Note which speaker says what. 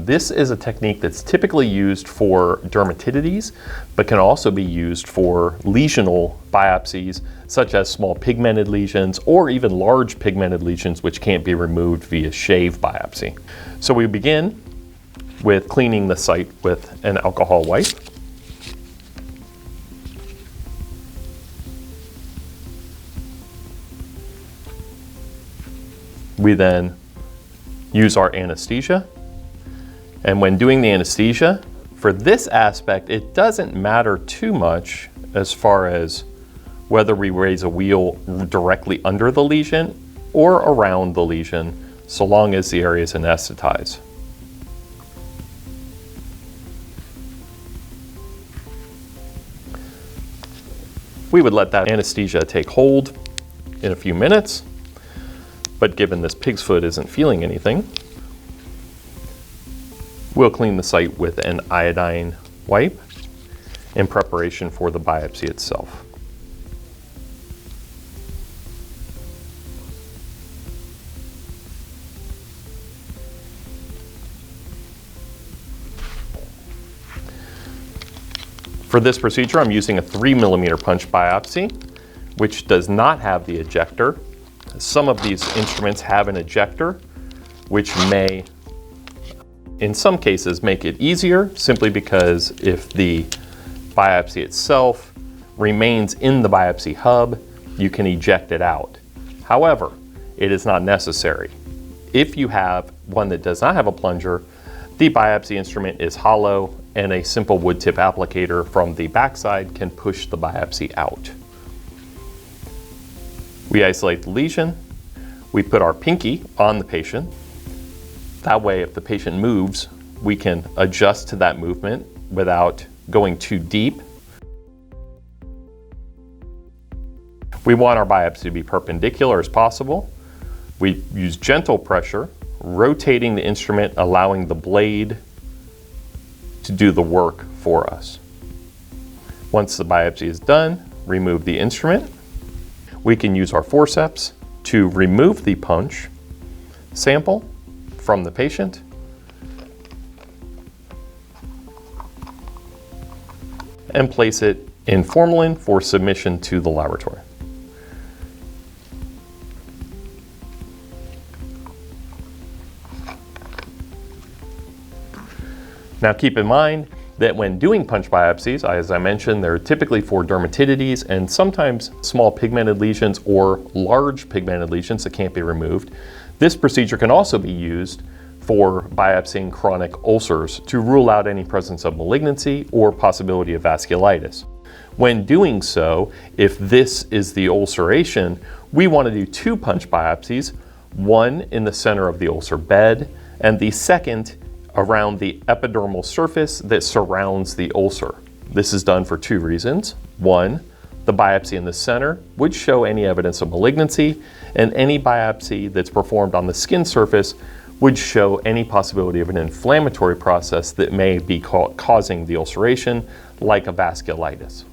Speaker 1: This is a technique that's typically used for dermatitis, but can also be used for lesional biopsies, such as small pigmented lesions or even large pigmented lesions which can't be removed via shave biopsy. So we begin with cleaning the site with an alcohol wipe. We then use our anesthesia. And when doing the anesthesia, for this aspect, it doesn't matter too much as far as whether we raise a wheel directly under the lesion or around the lesion, so long as the area is anesthetized. We would let that anesthesia take hold in a few minutes, but given this pig's foot isn't feeling anything, we'll clean the site with an iodine wipe in preparation for the biopsy itself. For this procedure, I'm using a 3mm punch biopsy, which does not have the ejector. Some of these instruments have an ejector, which may, in some cases, make it easier, simply because if the biopsy itself remains in the biopsy hub, you can eject it out. However, it is not necessary. If you have one that does not have a plunger, the biopsy instrument is hollow and a simple wood tip applicator from the backside can push the biopsy out. We isolate the lesion. We put our pinky on the patient. That way, if the patient moves, we can adjust to that movement without going too deep. We want our biopsy to be perpendicular as possible. We use gentle pressure, rotating the instrument, allowing the blade to do the work for us. Once the biopsy is done, remove the instrument. We can use our forceps to remove the punch sample from the patient and place it in formalin for submission to the laboratory. Now keep in mind that when doing punch biopsies, as I mentioned, they're typically for dermatitis and sometimes small pigmented lesions or large pigmented lesions that can't be removed. This procedure can also be used for biopsying chronic ulcers to rule out any presence of malignancy or possibility of vasculitis. When doing so, if this is the ulceration, we want to do 2 punch biopsies, one in the center of the ulcer bed and the second around the epidermal surface that surrounds the ulcer. This is done for 2 reasons. One, the biopsy in the center would show any evidence of malignancy, and any biopsy that's performed on the skin surface would show any possibility of an inflammatory process that may be causing the ulceration, like a vasculitis.